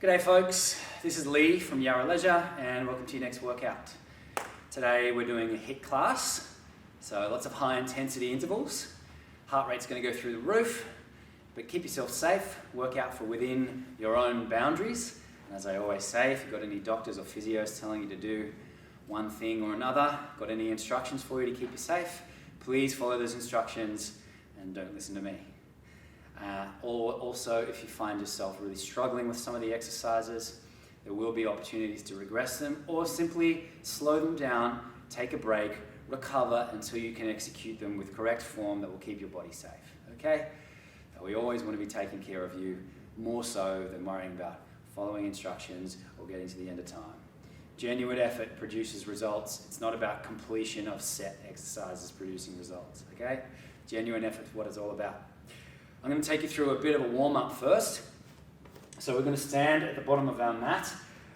G'day folks, this is Leigh from Yarra Leisure and welcome to your next workout. Today we're doing a HIIT class, so lots of high intensity intervals. Heart rate's going to go through the roof, but keep yourself safe, work out for within your own boundaries. And as I always say, if you've got any doctors or physios telling you to do one thing or another, got any instructions for you to keep you safe, please follow those instructions and don't listen to me. Or also, if you find yourself really struggling with some of the exercises, there will be opportunities to regress them or simply slow them down, take a break, recover until you can execute them with correct form that will keep your body safe, okay? So we always want to be taking care of you more so than worrying about following instructions or getting to the end of time. Genuine effort produces results. It's not about completion of set exercises producing results, okay? Genuine effort is what it's all about. I'm going to take you through a bit of a warm-up first. So we're going to stand at the bottom of our mat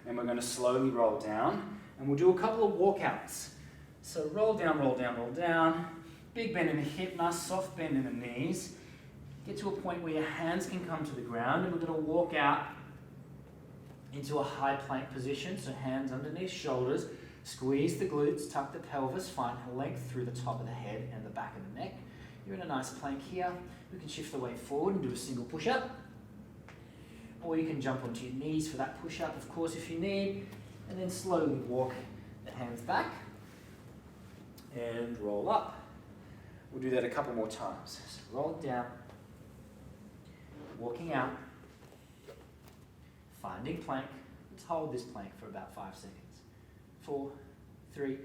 and we're going to slowly roll down and we'll do a couple of walkouts. So roll down, roll down, roll down. Big bend in the hip, nice soft bend in the knees. Get to a point where your hands can come to the ground and we're going to walk out into a high plank position. So hands underneath shoulders, squeeze the glutes, tuck the pelvis, find length through the top of the head and the back of the neck. You're in a nice plank here. You can shift the weight forward and do a single push-up. Or you can jump onto your knees for that push-up, of course, if you need. And then slowly walk the hands back and roll up. We'll do that a couple more times. So roll it down, walking out, finding plank. Let's hold this plank for about 5 seconds. 4, 3,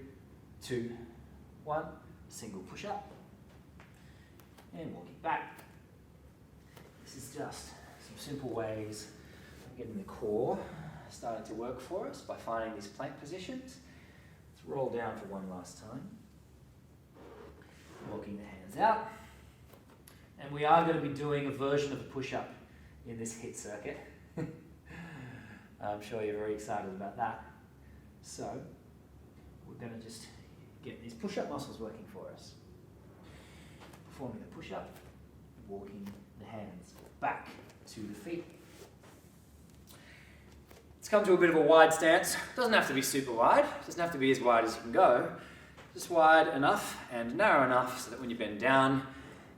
2, 1. Single push-up. And walking back. This is just some simple ways of getting the core starting to work for us by finding these plank positions. Let's roll down for one last time. Walking the hands out. And we are going to be doing a version of a push-up in this HIIT circuit. I'm sure you're very excited about that. So, we're going to just get these push-up muscles working for us. Performing the push-up, walking the hands back to the feet. Let's come to a bit of a wide stance. It doesn't have to be super wide. It doesn't have to be as wide as you can go. Just wide enough and narrow enough so that when you bend down,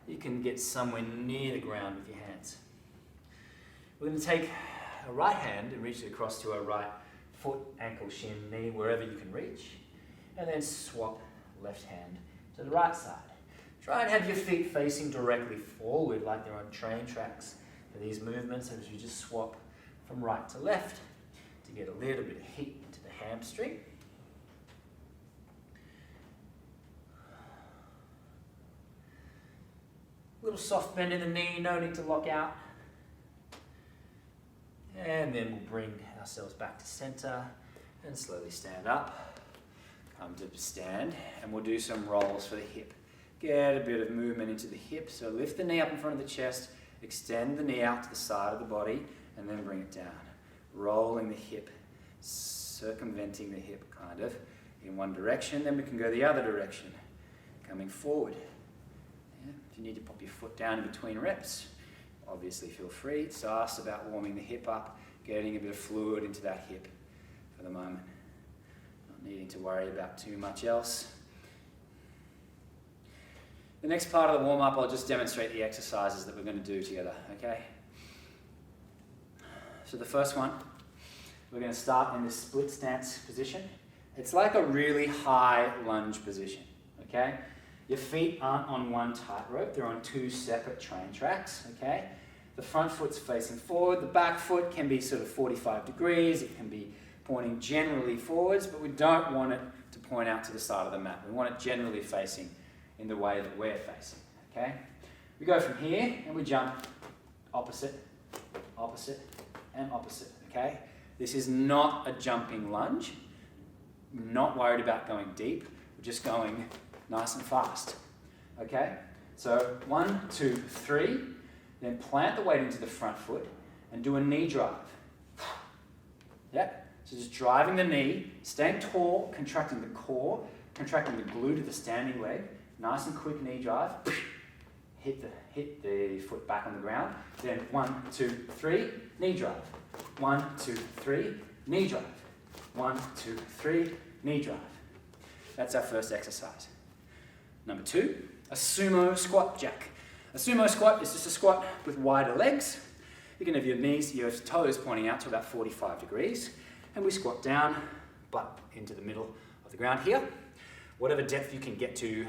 you can get somewhere near the ground with your hands. We're going to take a right hand and reach it across to our right foot, ankle, shin, knee, wherever you can reach. And then swap left hand to the right side. Try and have your feet facing directly forward like they're on train tracks for these movements as you just swap from right to left to get a little bit of heat into the hamstring. Little soft bend in the knee, no need to lock out. And then we'll bring ourselves back to center and slowly stand up. Come to stand and we'll do some rolls for the hip. Get a bit of movement into the hip, so lift the knee up in front of the chest, extend the knee out to the side of the body, and then bring it down. Rolling the hip, circumventing the hip kind of, in one direction, then we can go the other direction, coming forward. Yeah. If you need to pop your foot down in between reps, obviously feel free. It's us about warming the hip up, getting a bit of fluid into that hip for the moment. Not needing to worry about too much else. The next part of the warm-up, I'll just demonstrate the exercises that we're going to do together, okay? So the first one, we're going to start in this split stance position. It's like a really high lunge position, okay? Your feet aren't on one tightrope, they're on two separate train tracks, okay? The front foot's facing forward, the back foot can be sort of 45 degrees, it can be pointing generally forwards, but we don't want it to point out to the side of the mat. We want it generally facing in the way that we're facing, okay? We go from here and we jump opposite, opposite, and opposite, okay? This is not a jumping lunge. We're not worried about going deep. We're just going nice and fast, okay? So 1, 2, 3, then plant the weight into the front foot and do a knee drive. Yeah, so just driving the knee, staying tall, contracting the core, contracting the glute of the standing leg, nice and quick knee drive, hit the foot back on the ground. Then 1, 2, 3, knee drive. 1, 2, 3, knee drive. 1, 2, 3, knee drive. That's our first exercise. Number 2, a sumo squat jack. A sumo squat is just a squat with wider legs. You can have your knees, your toes pointing out to about 45 degrees. And we squat down, butt into the middle of the ground here. Whatever depth you can get to,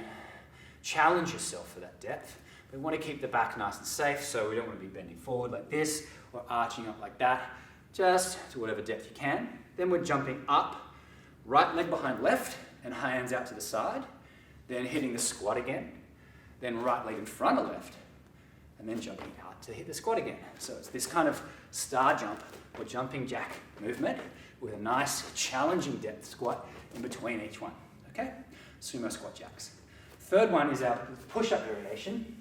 challenge yourself for that depth. We want to keep the back nice and safe, so we don't want to be bending forward like this or arching up like that. Just to whatever depth you can. Then we're jumping up, right leg behind left, and hands out to the side. Then hitting the squat again. Then right leg in front of left, and then jumping out to hit the squat again. So it's this kind of star jump or jumping jack movement with a nice challenging depth squat in between each one. Okay? Sumo squat jacks. Third one is our push-up variation.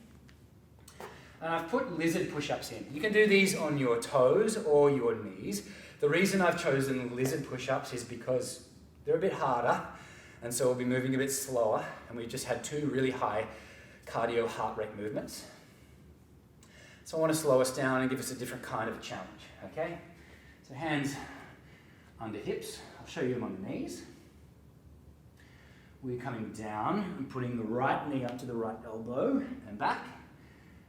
And I've put lizard push-ups in. You can do these on your toes or your knees. The reason I've chosen lizard push-ups is because they're a bit harder, and so we'll be moving a bit slower, and we've just had 2 really high cardio heart rate movements. So I want to slow us down and give us a different kind of a challenge, okay? So hands under hips. I'll show you them on the knees. We're coming down and putting the right knee up to the right elbow and back.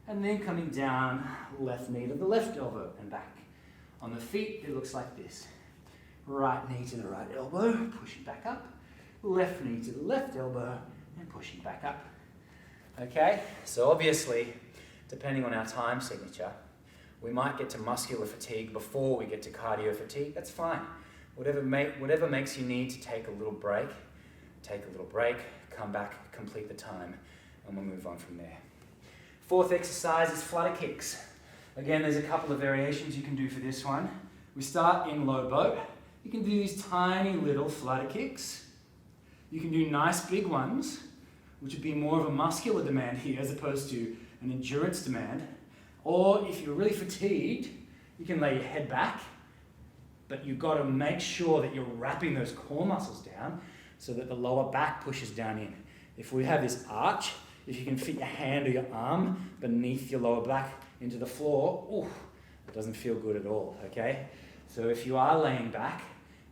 And then coming down, left knee to the left elbow and back. On the feet, it looks like this. Right knee to the right elbow, pushing back up. Left knee to the left elbow and pushing back up. Okay, so obviously, depending on our time signature, we might get to muscular fatigue before we get to cardio fatigue. That's fine. Whatever makes you need to take a little break, come back, complete the time, and we'll move on from there. Fourth exercise is flutter kicks. Again, there's a couple of variations you can do for this one. We start in low boat. You can do these tiny little flutter kicks. You can do nice big ones, which would be more of a muscular demand here as opposed to an endurance demand. Or if you're really fatigued, you can lay your head back, but you've got to make sure that you're wrapping those core muscles down so that the lower back pushes down in. If we have this arch, if you can fit your hand or your arm beneath your lower back into the floor, ooh, it doesn't feel good at all, okay? So if you are laying back,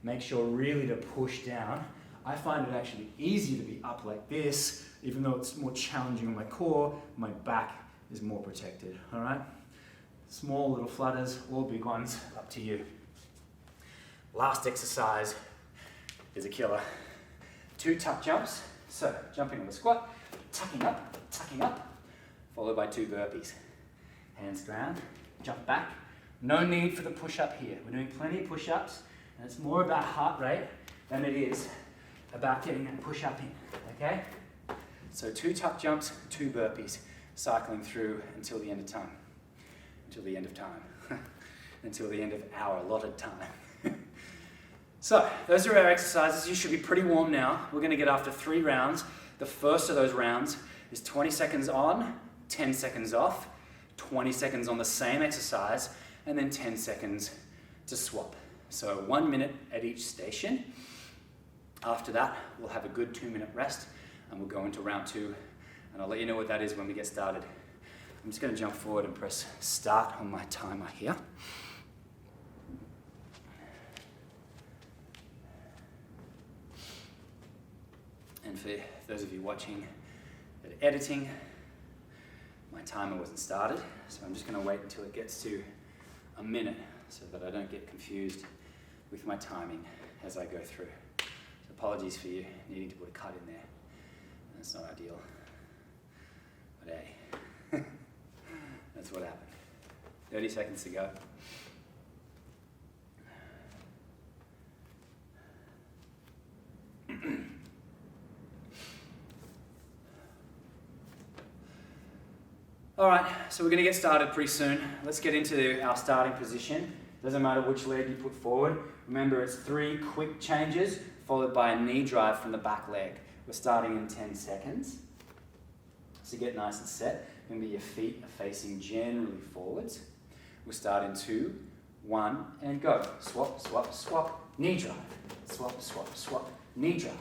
make sure really to push down. I find it actually easier to be up like this, even though it's more challenging on my core, my back is more protected, all right? Small little flutters or big ones, up to you. Last exercise is a killer. 2 tuck jumps. So jumping on the squat, tucking up, followed by 2 burpees. Hands ground, jump back. No need for the push-up here. We're doing plenty of push-ups, and it's more about heart rate than it is about getting that push-up in, okay? So 2 tuck jumps, 2 burpees, cycling through until the end of time. Until the end of time. Until the end of our allotted time. So, those are our exercises. You should be pretty warm now. We're going to get after 3 rounds. The first of those rounds is 20 seconds on, 10 seconds off, 20 seconds on the same exercise, and then 10 seconds to swap. So 1 minute at each station. After that, we'll have a good 2-minute rest, and we'll go into round 2, and I'll let you know what that is when we get started. I'm just going to jump forward and press start on my timer here. And for those of you watching that are editing, my timer wasn't started, so I'm just going to wait until it gets to a minute so that I don't get confused with my timing as I go through. So apologies for you needing to put a cut in there. That's not ideal. But hey, that's what happened. 30 seconds to go. All right, so we're going to get started pretty soon. Let's get into our starting position. Doesn't matter which leg you put forward. Remember, it's 3 quick changes followed by a knee drive from the back leg. We're starting in 10 seconds. So get nice and set. Remember, your feet are facing generally forwards. We'll start in 2, 1, and go. Swap, swap, swap, knee drive. Swap, swap, swap, knee drive.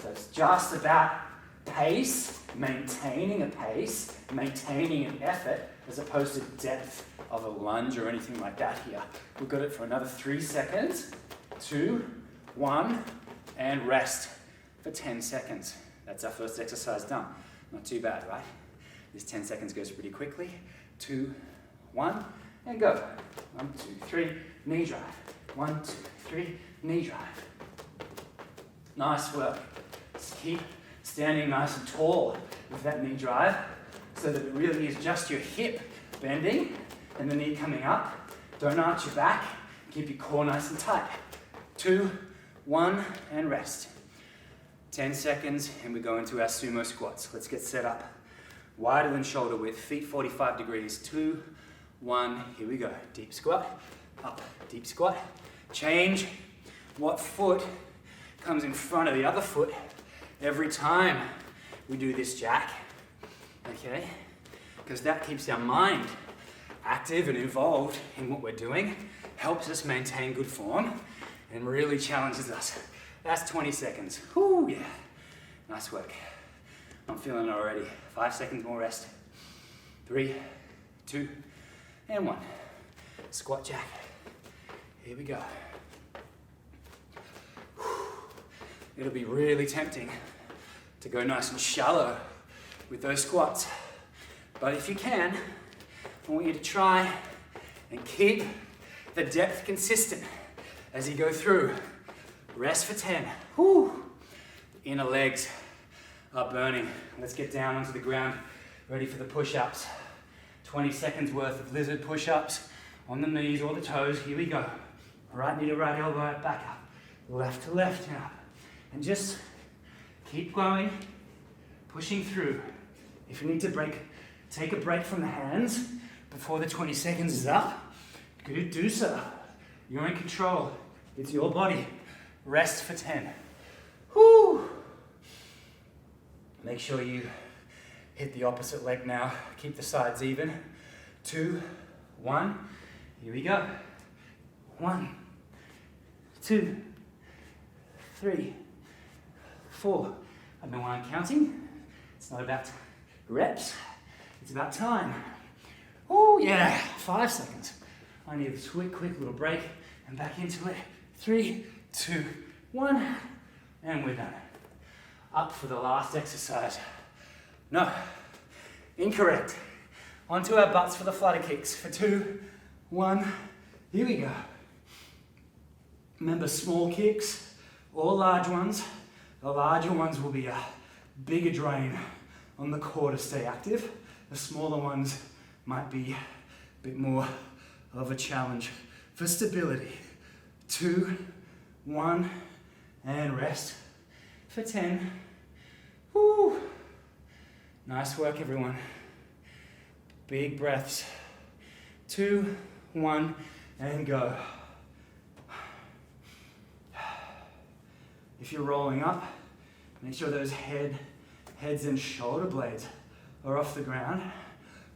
So it's just about pace maintaining a pace, maintaining an effort, as opposed to depth of a lunge or anything like that here. We've got it for another 3 seconds. 2, 1, and rest for 10 seconds. That's our first exercise done. Not too bad, right? This 10 seconds goes pretty quickly. 2, 1, and go. 1, 2, 3, knee drive. 1, 2, 3, knee drive. Nice work. Just keep standing nice and tall with that knee drive so that it really is just your hip bending and the knee coming up. Don't arch your back. Keep your core nice and tight. 2, 1, and rest. 10 seconds, and we go into our sumo squats. Let's get set up. Wider than shoulder width, feet 45 degrees. 2, 1, here we go. Deep squat, up, deep squat. Change what foot comes in front of the other foot every time we do this jack, okay? Because that keeps our mind active and involved in what we're doing, helps us maintain good form, and really challenges us. That's 20 seconds. Whoo, yeah. Nice work. I'm feeling it already. 5 seconds more rest. 3, 2, and 1. Squat jack. Here we go. It'll be really tempting to go nice and shallow with those squats. But if you can, I want you to try and keep the depth consistent as you go through. Rest for 10. Whew. Inner legs are burning. Let's get down onto the ground, ready for the push-ups. 20 seconds worth of lizard push-ups on the knees or the toes. Here we go. Right knee to right elbow, back up. Left to left, and up. And just keep going, pushing through. If you need to break, take a break from the hands before the 20 seconds is up, good, do so. You're in control. It's your body. Rest for 10. Whoo! Make sure you hit the opposite leg now. Keep the sides even. 2, 1. Here we go. 1, 2, 3, 4. I know why I'm counting. It's not about reps. It's about time. Oh yeah, 5 seconds. I need a quick little break and back into it. 3, 2, 1, and we're done. Up for the last exercise. No, incorrect. Onto our butts for the flutter kicks. For 2, 1, here we go. Remember, small kicks or large ones. The larger ones will be a bigger drain on the core to stay active. The smaller ones might be a bit more of a challenge for stability. 2, 1, and rest for 10. Woo. Nice work, everyone. Big breaths. 2, 1, and go. If you're rolling up, make sure those heads and shoulder blades are off the ground.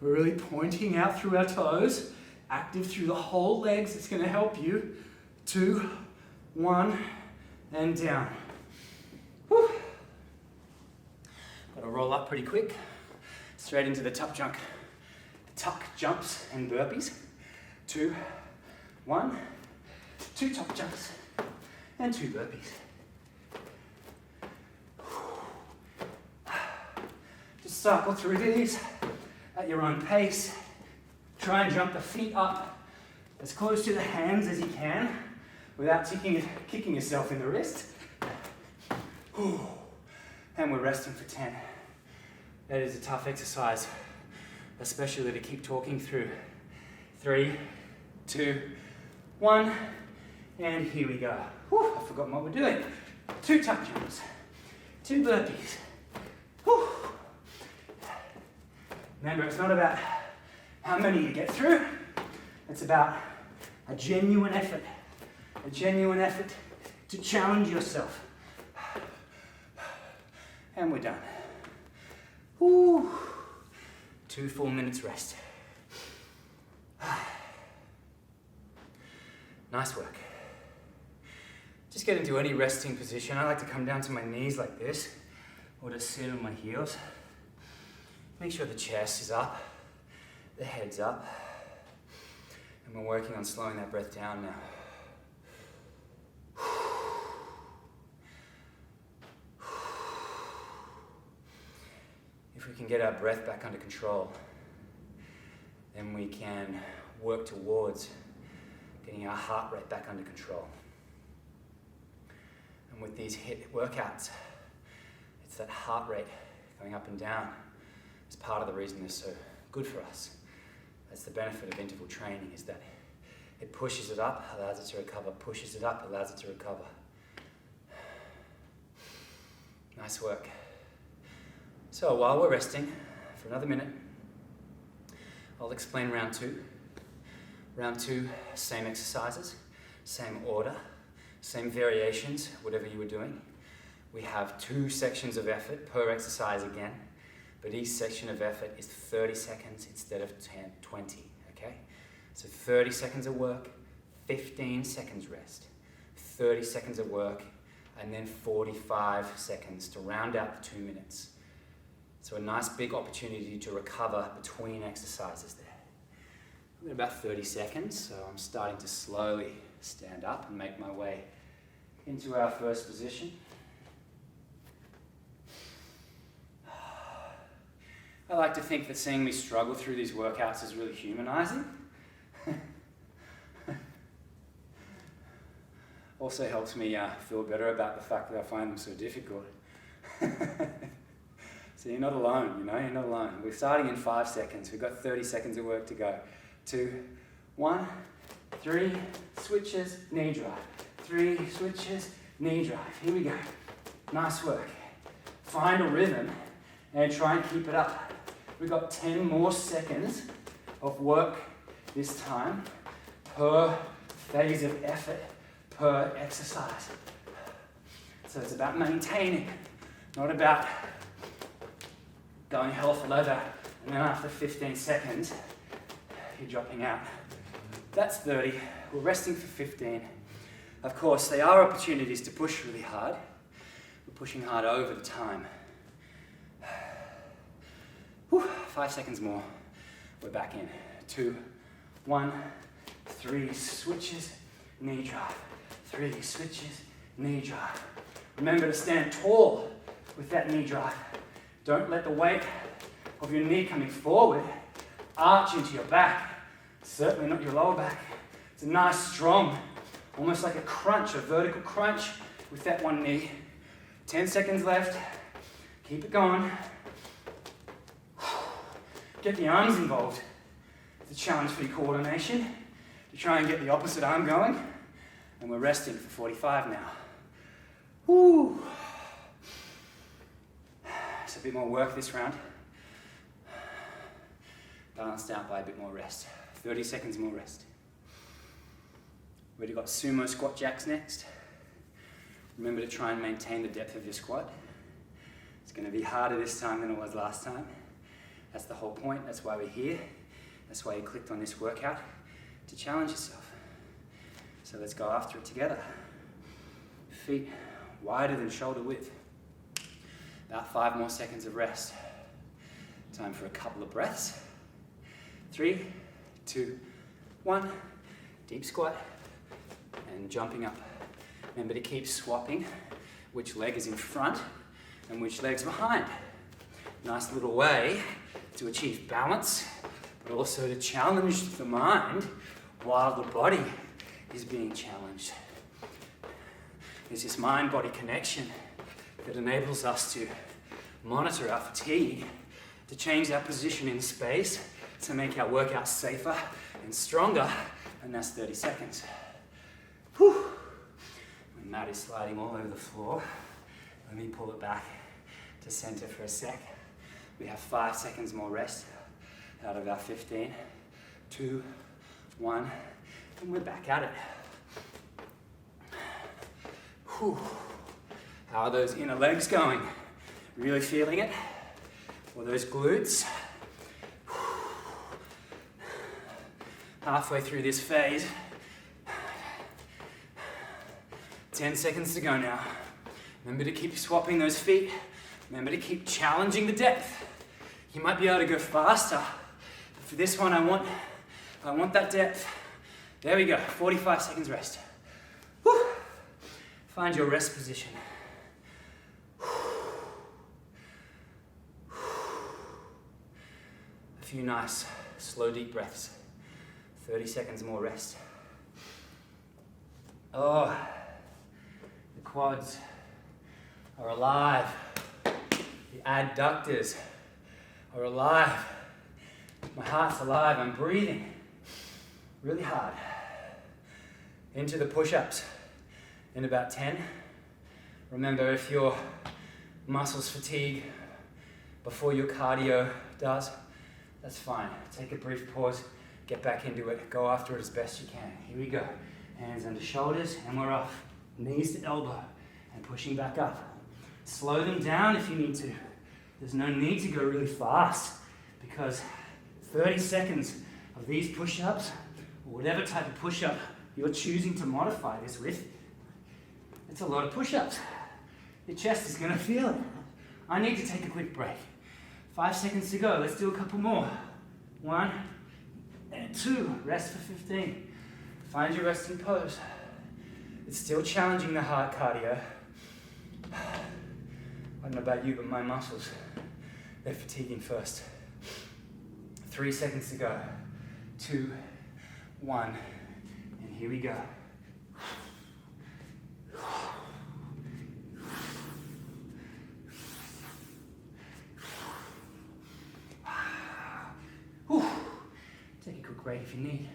We're really pointing out through our toes, active through the whole legs. It's going to help you. 2, 1, and down. Whew. Got to roll up pretty quick. Straight into the tuck jumps and burpees. 2, 1, 2 tuck jumps and 2 burpees. Just cycle through these at your own pace. Try and jump the feet up as close to the hands as you can without kicking yourself in the wrist. And we're resting for 10. That is a tough exercise, especially to keep talking through. 3, 2, 1, and here we go. Whew, I've forgotten what we're doing. 2 tuck jumps, 2 burpees. Whew. Remember, it's not about how many you get through. It's about a genuine effort to challenge yourself. And we're done. Woo. 2 full minutes rest. Nice work. Just get into any resting position. I like to come down to my knees like this, or just sit on my heels. Make sure the chest is up, the head's up, and we're working on slowing that breath down now. If we can get our breath back under control, then we can work towards getting our heart rate back under control. And with these HIIT workouts, it's that heart rate going up and down. It's part of the reason they're so good for us. That's the benefit of interval training, is that it pushes it up, allows it to recover, pushes it up, allows it to recover. Nice work. So while we're resting for another minute, I'll explain round two. Round two, same exercises, same order, same variations, whatever you were doing. We have 2 sections of effort per exercise again, but each section of effort is 30 seconds instead of 20, okay? So 30 seconds of work, 15 seconds rest, 30 seconds of work, and then 45 seconds to round out the 2 minutes. So a nice big opportunity to recover between exercises there. I've got about 30 seconds, so I'm starting to slowly stand up and make my way into our first position. I like to think that seeing me struggle through these workouts is really humanizing. Also helps me feel better about the fact that I find them so difficult. So you're not alone, you know, you're not alone. We're starting in 5 seconds. We've got 30 seconds of work to go. 2, 1, 3, switches, knee drive. 3 switches, knee drive. Here we go. Nice work. Find a rhythm and try and keep it up. We've got 10 more seconds of work this time per phase of effort, per exercise. So it's about maintaining, not about going hell for leather, and then after 15 seconds, you're dropping out. That's 30. We're resting for 15. Of course, there are opportunities to push really hard. We're pushing hard over the time. Whew, 5 seconds more. We're back in. 2, 1, 3 switches, knee drive. 3 switches, knee drive. Remember to stand tall with that knee drive. Don't let the weight of your knee coming forward arch into your back. Certainly not your lower back. It's a nice, strong, almost like a crunch, a vertical crunch with that one knee. 10 seconds left. Keep it going. Get the arms involved. It's a challenge for your coordination to try and get the opposite arm going. And we're resting for 45 now. Woo! It's a bit more work this round. Balanced out by a bit more rest. 30 seconds more rest. We've got Sumo Squat Jacks next. Remember to try and maintain the depth of your squat. It's going to be harder this time than it was last time. That's the whole point. That's why we're here. That's why you clicked on this workout, to challenge yourself. So let's go after it together. Feet wider than shoulder width. About 5 more seconds of rest. Time for a couple of breaths. 3, 2, 1. Deep squat and jumping up. Remember to keep swapping which leg is in front and which leg's behind. Nice little way to achieve balance, but also to challenge the mind while the body is being challenged. There's this mind-body connection that enables us to monitor our fatigue, to change our position in space, to make our workout safer and stronger, and that's 30 seconds. Whew. When Matt is sliding all over the floor, let me pull it back to center for a sec. We have 5 seconds more rest out of our 15. 2, 1, and we're back at it. Whew. How are those inner legs going? Really feeling it? Or those glutes? Halfway through this phase. 10 seconds to go now. Remember to keep swapping those feet. Remember to keep challenging the depth. You might be able to go faster, but for this one I want that depth. There we go, 45 seconds rest. Whew. Find your rest position. A few nice, slow, deep breaths. 30 seconds more rest. Oh, the quads are alive. The adductors are alive. My heart's alive, I'm breathing really hard. Into the push-ups in about 10. Remember, if your muscles fatigue before your cardio does, that's fine. Take a brief pause, get back into it, go after it as best you can. Here we go. Hands under shoulders, and we're off. Knees to elbow, and pushing back up. Slow them down if you need to. There's no need to go really fast, because 30 seconds of these push-ups, or whatever type of push-up you're choosing to modify this with, it's a lot of push-ups. Your chest is gonna feel it. I need to take a quick break. 5 seconds to go, let's do a couple more. 1 and 2, rest for 15. Find your resting pose. It's still challenging the heart cardio. I don't know about you, but my muscles, they're fatiguing first. 3 seconds to go. 2, 1, and here we go. Whew. Take a quick break if you need.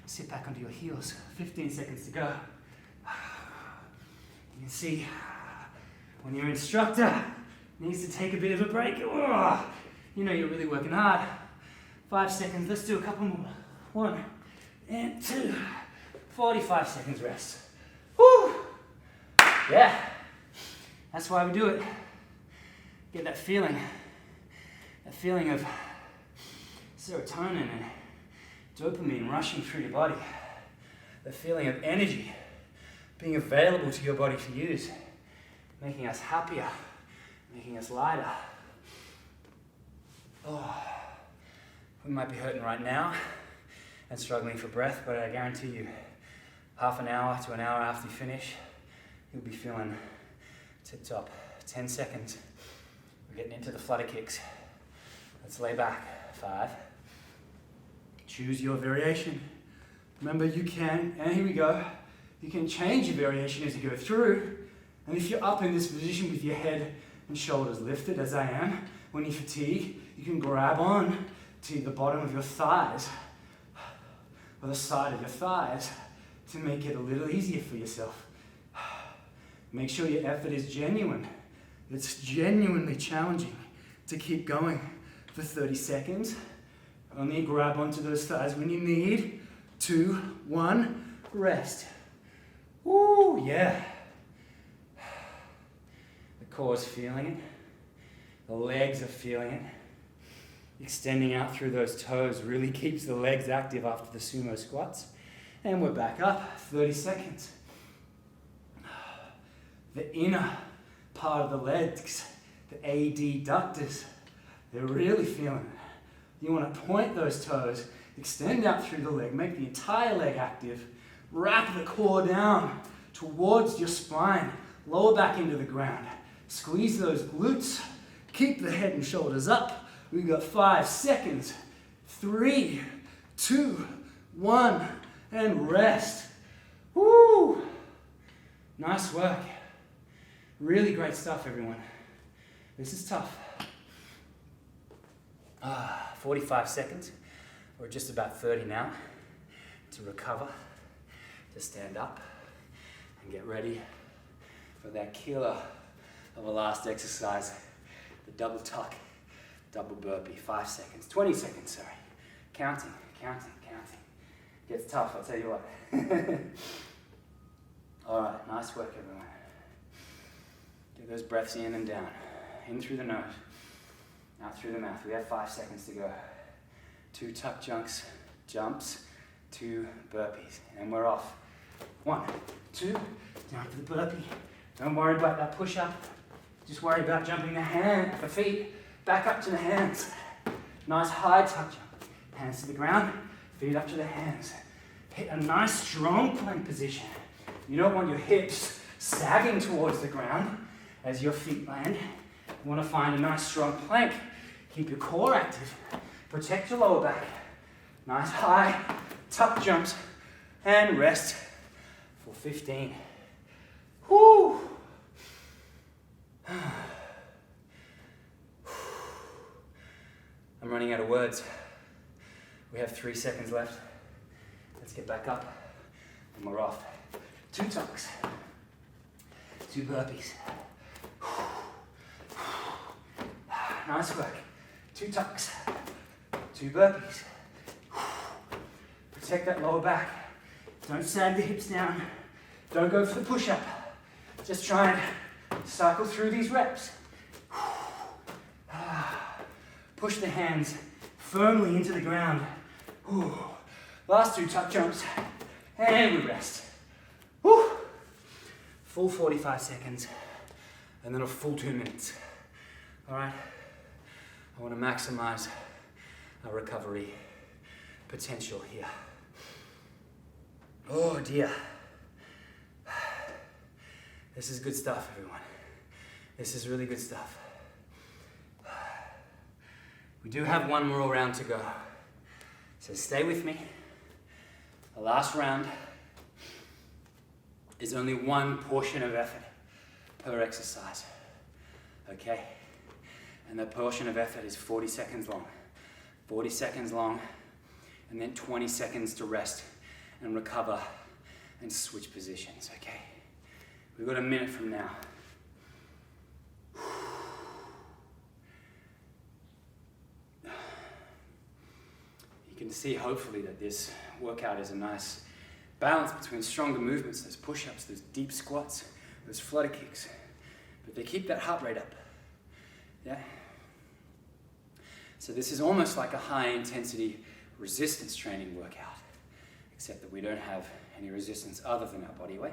Sit back onto your heels. 15 seconds to go. You can see when your instructor needs to take a bit of a break, you know you're really working hard. 5 seconds, let's do a couple more. 1 and 2. 45 seconds rest. Woo! Yeah, that's why we do it. Get that feeling of serotonin and dopamine rushing through your body. The feeling of energy being available to your body to use, making us happier, making us lighter. Oh, we might be hurting right now and struggling for breath, but I guarantee you, half an hour to an hour after you finish, you'll be feeling tip-top. 10 seconds. We're getting into the flutter kicks. Let's lay back. 5. Choose your variation. Remember, you can, and here we go, you can change your variation as you go through. And if you're up in this position with your head and shoulders lifted, as I am, when you fatigue, you can grab on to the bottom of your thighs, or the side of your thighs, to make it a little easier for yourself. Make sure your effort is genuine. It's genuinely challenging to keep going for 30 seconds. Only grab onto those thighs when you need. 2, 1, rest. Woo, yeah. The core's feeling it. The legs are feeling it. Extending out through those toes really keeps the legs active after the sumo squats. And we're back up, 30 seconds. The inner part of the legs, the adductors, they're really feeling it. You want to point those toes, extend out through the leg, make the entire leg active, wrap the core down towards your spine, lower back into the ground. Squeeze those glutes, keep the head and shoulders up. We've got 5 seconds. 3, 2, 1, and rest. Woo! Nice work. Really great stuff, everyone. This is tough. 45 seconds. We're just about 30 now to recover, to stand up and get ready for that killer of a last exercise, the double tuck, double burpee. 5 seconds, 20 seconds, sorry. Counting. Gets tough, I'll tell you what. All right, nice work, everyone. Get those breaths in and down. In through the nose, out through the mouth. We have 5 seconds to go. 2 tuck jumps, 2 burpees, and we're off. 1, 2, down to the burpee. Don't worry about that push-up. Just worry about jumping the feet back up to the hands. Nice high tuck jump. Hands to the ground, feet up to the hands. Hit a nice strong plank position. You don't want your hips sagging towards the ground as your feet land. You want to find a nice strong plank. Keep your core active. Protect your lower back. Nice high tuck jumps and rest for 15. Whoo! I'm running out of words. We have 3 seconds left. Let's get back up and we're off. 2 tucks, 2 burpees. Nice work. 2 tucks, 2 burpees. Protect that lower back. Don't sag the hips down. Don't go for the push-up. Just try and cycle through these reps. Push the hands firmly into the ground. Last 2 tuck jumps. And we rest. Full 45 seconds. And then a full 2 minutes. All right? I want to maximize our recovery potential here. Oh dear. This is good stuff, everyone. This is really good stuff. We do have 1 more round to go. So stay with me. The last round is only 1 portion of effort per exercise. Okay? And that portion of effort is 40 seconds long. 40 seconds long, and then 20 seconds to rest and recover and switch positions, okay? We've got a minute from now. You can see, hopefully, that this workout is a nice balance between stronger movements, those push-ups, those deep squats, those flutter kicks, but they keep that heart rate up, yeah? So this is almost like a high-intensity resistance training workout, except that we don't have any resistance other than our body weight,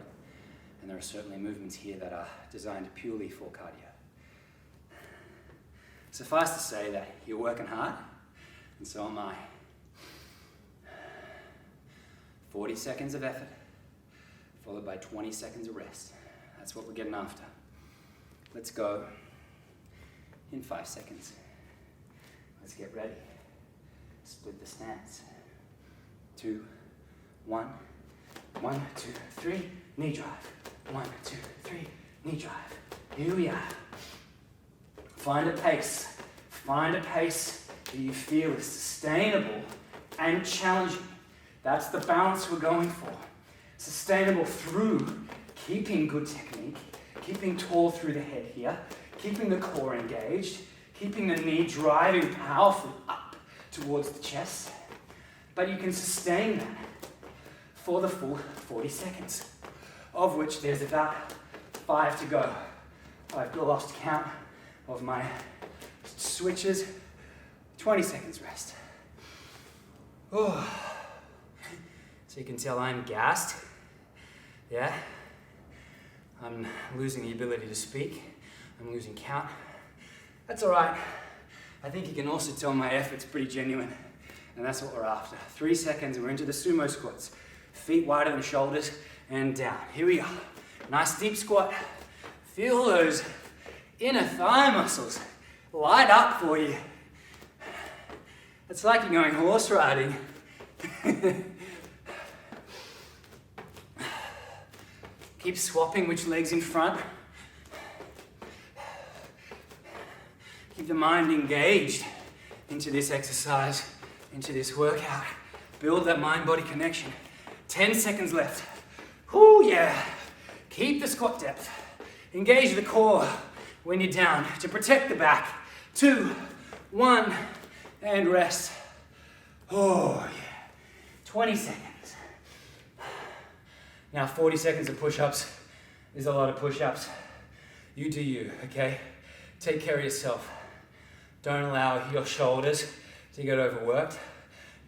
and there are certainly movements here that are designed purely for cardio. Suffice to say that you're working hard, and so am I. 40 seconds of effort, followed by 20 seconds of rest. That's what we're getting after. Let's go in 5 seconds. Let's get ready. Split the stance. 2, 1. 1, 2, 3, knee drive. 1, 2, 3, knee drive. Here we are. Find a pace. Find a pace that you feel is sustainable and challenging. That's the balance we're going for. Sustainable through keeping good technique, keeping tall through the head here, keeping the core engaged, keeping the knee driving powerfully up towards the chest. But you can sustain that for the full 40 seconds, of which there's about 5 to go. I've lost count of my switches. 20 seconds rest. Oh. So you can tell I'm gassed. Yeah? I'm losing the ability to speak. I'm losing count. That's all right. I think you can also tell my effort's pretty genuine. And that's what we're after. 3 seconds and we're into the Sumo Squats. Feet wider than shoulders and down. Here we go. Nice deep squat. Feel those inner thigh muscles light up for you. It's like you're going horse riding. Keep swapping which leg's in front. Keep the mind engaged into this exercise, into this workout. Build that mind-body connection. 10 seconds left. Whoo, yeah. Keep the squat depth. Engage the core when you're down to protect the back. 2, 1, and rest. Oh, yeah. 20 seconds. Now, 40 seconds of push-ups is a lot of push-ups. You do you, okay? Take care of yourself. Don't allow your shoulders to get overworked.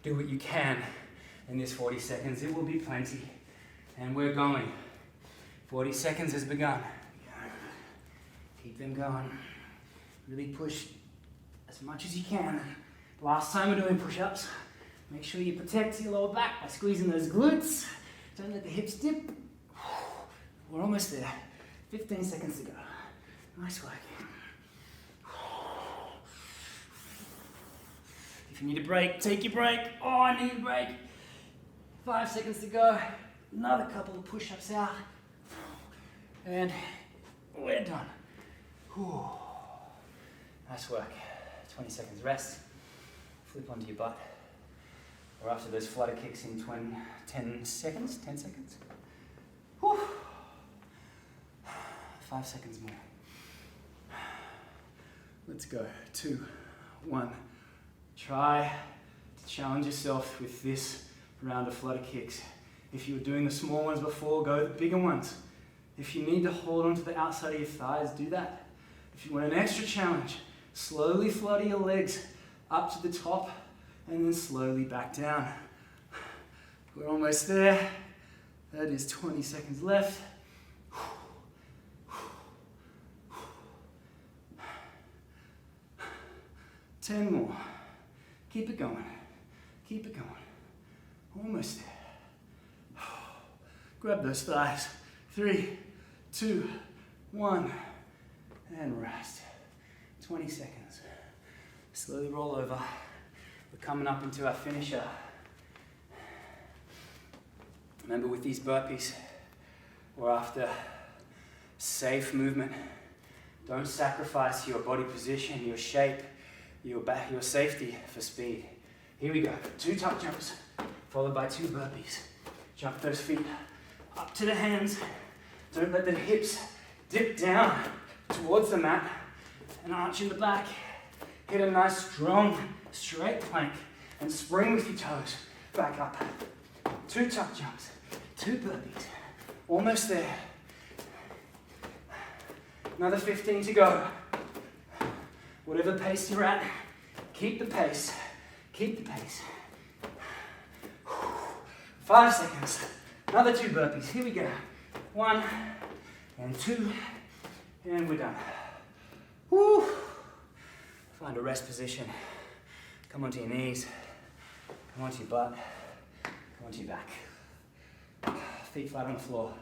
Do what you can in this 40 seconds. It will be plenty. And we're going. 40 seconds has begun. Keep them going. Really push as much as you can. Last time we're doing push-ups, make sure you protect your lower back by squeezing those glutes. Don't let the hips dip. We're almost there. 15 seconds to go. Nice work. If you need a break, take your break. Oh, I need a break. 5 seconds to go. Another couple of push-ups out. And we're done. Whew. Nice work. 20 seconds rest. Flip onto your butt. Or after those flutter kicks in 10 seconds. 10 seconds. Whew. 5 seconds more. Let's go. 2, 1. Try to challenge yourself with this round of flutter kicks. If you were doing the small ones before, go the bigger ones. If you need to hold onto the outside of your thighs, do that. If you want an extra challenge, slowly flutter your legs up to the top and then slowly back down. We're almost there. That is 20 seconds left. 10 more. Keep it going. Keep it going. Almost there. Grab those thighs. 3, 2, 1, and rest. 20 seconds. Slowly roll over. We're coming up into our finisher. Remember, with these burpees, we're after safe movement. Don't sacrifice your body position, your shape, your safety for speed. Here we go. 2 tuck jumps, followed by 2 burpees. Jump those feet up to the hands. Don't let the hips dip down towards the mat and arch in the back. Get a nice, strong, straight plank and spring with your toes back up. 2 tuck jumps, 2 burpees. Almost there. Another 15 to go. Whatever pace you're at, keep the pace. Keep the pace. 5 seconds. Another 2 burpees. Here we go. 1 and 2, and we're done. Woo. Find a rest position. Come onto your knees. Come onto your butt. Come onto your back. Feet flat on the floor.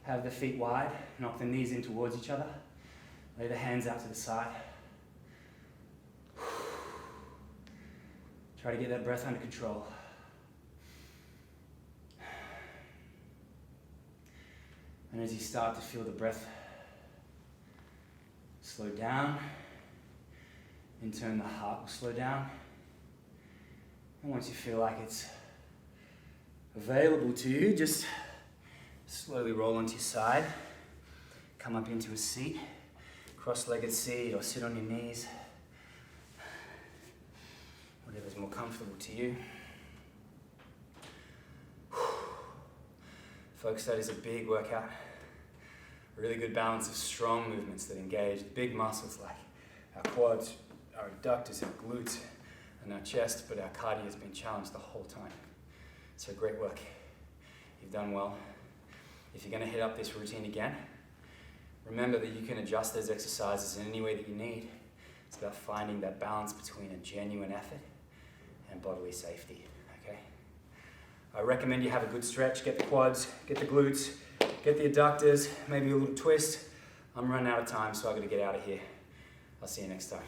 Have the feet wide. Knock the knees in towards each other. Lay the hands out to the side. Try to get that breath under control. And as you start to feel the breath slow down, in turn the heart will slow down. And once you feel like it's available to you, just slowly roll onto your side. Come up into a seat, cross-legged seat, or sit on your knees. Whatever's more comfortable to you. Folks, that is a big workout. A really good balance of strong movements that engage big muscles like our quads, our adductors, our glutes, and our chest, but our cardio has been challenged the whole time. So great work. You've done well. If you're going to hit up this routine again, remember that you can adjust those exercises in any way that you need. It's about finding that balance between a genuine effort and bodily safety, okay? I recommend you have a good stretch, get the quads, get the glutes, get the adductors, maybe a little twist. I'm running out of time, so I've got to get out of here. I'll see you next time.